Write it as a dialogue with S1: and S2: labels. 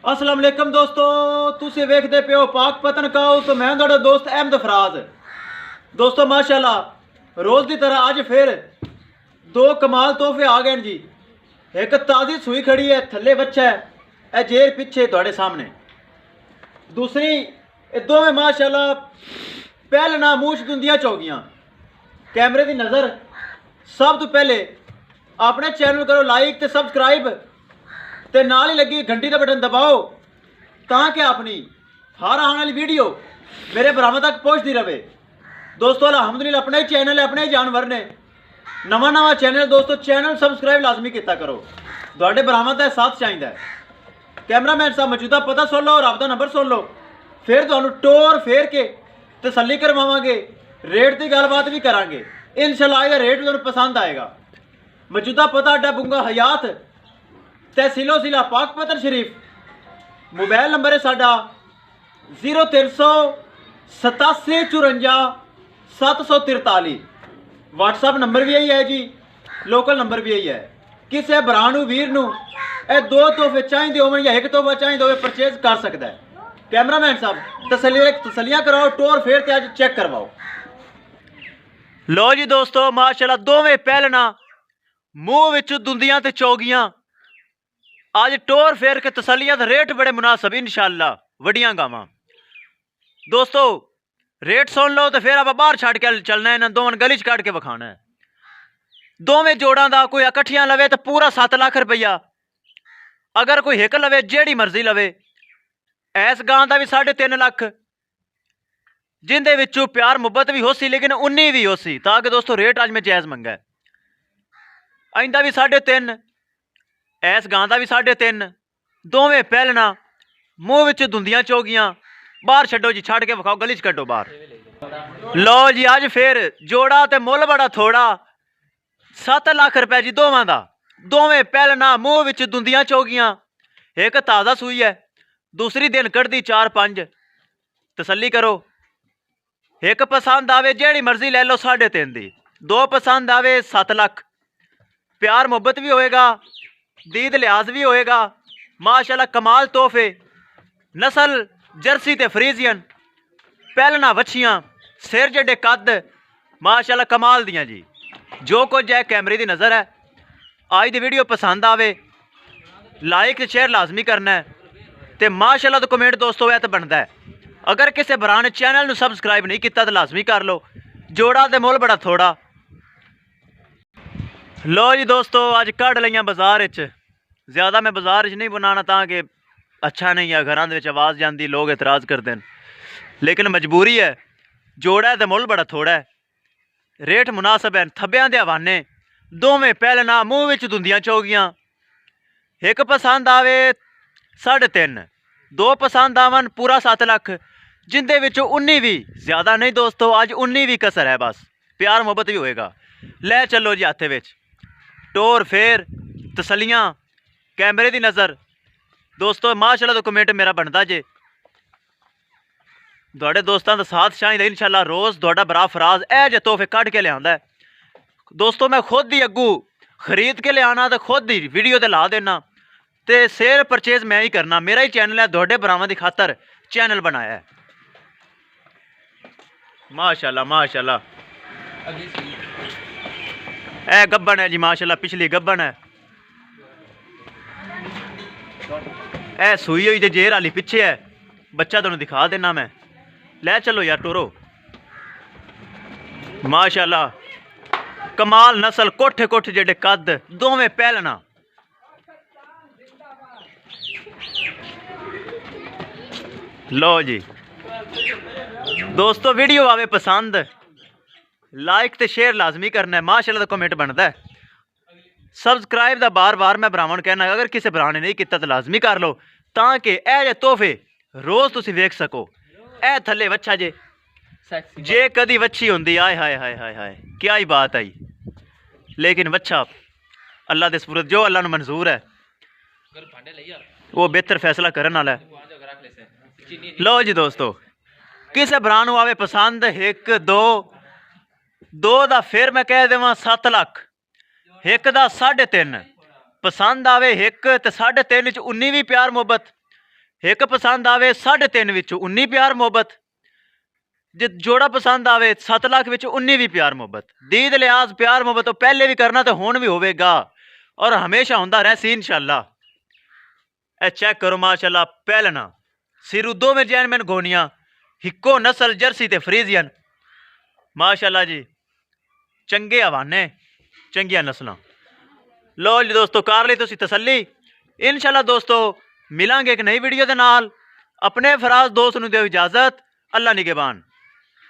S1: अस्सलाम वालेकुम दोस्तों, तुसी वेखदे पे हो पाक पतन काउस। मैं तुहाडा दोस्त अहमद फराज। दोस्तों माशाल्लाह रोज़ की तरह अज फिर दो कमाल तोहफे आ गए जी। एक ताज़ी सूई खड़ी है, थल्ले बच्चा है, ए जेर पिछे तुहाडे सामने। दूसरी ये दोवें माशाल्लाह पहलना मूछ दुंदियां चौगियां। कैमरे की नज़र। सब तो पहले अपने चैनल करो लाइक ते सबसक्राइब ते नाल ही लगी घंटी का बटन दबाओ ताकि अपनी हर आने वाली वीडियो मेरे बराबर तक पहुँचती रहे। दोस्तों अल्हम्दुलिल्लाह अपना ही चैनल है, अपने ही जानवर ने। नवा चैनल दोस्तों, चैनल सबसक्राइब लाजमी किया करो, थोड़े बराबर का साथ चाहिए। कैमरामैन साहब मौजूदा पता सुन लो और आपका नंबर सुन लो, फिर तो टोर फेर के तसल्ली करवावांगे, रेट की गलबात भी करांगे। इंशाल्लाह ये रेट भी पसंद आएगा। मौजूदा पता अड्डा बुंगा हयात, तहसीलो जिला पाक पतन शरीफ। मोबाइल नंबर है साडा 0387 व्हाट्सअप नंबर भी यही है जी, लोकल नंबर भी यही है। किसी भरा वीर ए दो तोहफे चाहिए हो या एक तोहफा चाहिए हो परचेज कर सकता है। कैमरामैन साहब तसलियां कराओ, टोर फेर ते अज चेक करवाओ। लो जी दोस्तों माशाल्लाह दोवें पहलना मूँह विच दुंदियां ते चौगियां। आज टोर फेर के तसलियां ते रेट बड़े मुनासिब इंशाल्लाह वड्डियां गावां। दोस्तों रेट सुन लो तो फिर आप बाहर छड़ के चलना है, इन्होंने दोवें गली च कट के विखाना है। दोवें जोड़ां दा कोई इकट्ठियां लवे तो पूरा 7 लाख रुपया, अगर कोई एक लवे जेड़ी मर्जी लवे। इस गां का भी 3.5 लाख, जिंदे विचों प्यार मुहब्बत भी हो सी लेकिन 19 भी हो सी, ताकि दोस्तों रेट अज मैं जायज़ मंगा है। इंदा भी 3.5, इस गां का भी 3.5। दोवें पहलना मूँह विच दुंदियां चौगियां। बाहर छड्डो जी, छड़ के विखाओ, गली च कड्डो बाहर। लो जी अज फिर जोड़ा ते मुल बड़ा थोड़ा, 7 लाख रुपए जी दोवां दा। दोवें पहलना मूँह विच दुंदियां चौगियां। एक ताज़ा सूई है, दूसरी दिन कढ़दी 4-5। तसल्ली करो, एक पसंद आवे जेड़ी मर्जी ले लो 3.5 दी, दो पसंद आवे 7 लाख। प्यार मुहब्बत भी होएगा, दीद लिहाज भी होएगा। माशाल्लाह कमाल तोहफे, नस्ल जर्सी ते फ्रीजियन, पहलना वछियां, सिर जेडे कद माशाल्लाह कमाल दियां जी। जो कुछ है कैमरे की नज़र है। आज की वीडियो पसंद आवे लाइक शेयर लाजमी करना है, तो माशाल्लाह तो कमेंट दोस्तों यह तो बनता है। अगर किसी भरा ने चैनल में सबसक्राइब नहीं किया तो लाजमी कर लो। जोड़ा तो मुल बड़ा थोड़ा। लो जी दोस्तों अज कढ़ लिया बाजार, ज़्यादा मैं बाजार नहीं बनाना ताकि अच्छा नहीं है, घरों के आवाज़ जाती, लोग एतराज़ करते हैं, लेकिन मजबूरी है। जोड़ा है तो मुल बड़ा थोड़ा है, रेट मुनासिब है। थब्बियां दे हवाने दोवें पहलना मूँह विच दुंदियां चौगियां। एक पसंद आवे 3.5, दो पसंद आवन पूरा 7 लाख, जिंदे विचों 19 भी, ज़्यादा नहीं दोस्तों, अज 19 भी कसर है, बस प्यार मुहब्बत भी होएगा। ले चलो जी हाथे विच टोर फेर तसलियां, कैमरे की नज़र। दोस्तों माशाल्लाह तो कमेंट मेरा बनता जे, थोड़े दोस्तों का साथ चाहिए इंशाल्लाह। रोज़ थोड़ा बरा फराज ए जे तोहफे कढ़ के लिया है। दोस्तों मैं खुद ही अगू खरीद के लिया तो खुद ही वीडियो ते ला देना, तो सेल परचेज मैं ही करना। मेरा ही चैनल है, थोड़े भरावां की खातर चैनल बनाया है। माशाल्लाह माशाल्लाह ए गब्बन है जी, माशाल्लाह पिछली गब्बन है। ए सूई हुई जेर हाली पिछे है, बच्चा तुहानू दिखा देना मैं। ले चलो यार टोरो। माशाल्लाह कमाल नस्ल, कोठे कोठे जेडे कद, दोवें पहलना। लो जी दोस्तों वीडियो आवे पसंद लाइक ते शेयर लाजमी करना है। माशाल्लाह तो कमेंट बनता है। सबसक्राइब दा बार बार मैं भरावां नूं कहना, अगर किसी भरा ने नहीं किया तो लाजमी कर लो, ताकि ए जे तोहफे रोज़ तुसीं वेख सको। ए थल्ले वच्छा जे कदी वच्छी होंदी, आए हाय हाय हाय हाय क्या ही बात आई। लेकिन वच्छा अल्लाह दे सुपुर्द, जो अल्लाह नूं मंजूर है वो बेहतर फैसला करने वाला है। लो जी दोस्तों किसी भरा नूं आवे पसंद 1-2 दा फिर मैं कह देवां 7 लाख, 1 दा 3.5 पसंद आवे 1 ते 3.5 19 भी प्यार मुहब्बत, ਇੱਕ ਪਸੰਦ ਆਵੇ 3.5 ਵਿੱਚੋਂ 19 ਪਿਆਰ ਮੁਹੱਬਤ, ਜੇ ਜੋੜਾ ਪਸੰਦ ਆਵੇ 7 ਲੱਖ ਵਿੱਚ 19 ਵੀ ਪਿਆਰ ਮੁਹੱਬਤ। ਦੀਦ ਲਿਹਾਜ਼ ਪਿਆਰ ਮੁਹੱਬਤ ਤੋਂ ਪਹਿਲੇ ਵੀ ਕਰਨਾ ਤੇ ਹੁਣ ਵੀ ਹੋਵੇਗਾ ਔਰ ਹਮੇਸ਼ਾ ਹੁੰਦਾ ਰਹਿ ਸੀ इंशाल्लाह। ਇਹ ਚੈੱਕ ਕਰੋ माशाल्लाह ਪਹਿਲਣਾ ਸਿਰੂ ਦੋਵੇਂ ਜੈਨਮੈਨ ਗੋਨੀਆਂ, हिक्को नस्ल जर्सी ते फ्रीजियन माशाल्लाह जी, चंगे हवाने चंगिया नस्लां। लो जी दोस्तों कर ली तुसी तसल्ली। इंशाल्लाह दोस्तों मिलांगे एक नई वीडियो दे नाल। अपने फराज दोस्त नूं दिओ इजाजत। अल्लाह निगहबान।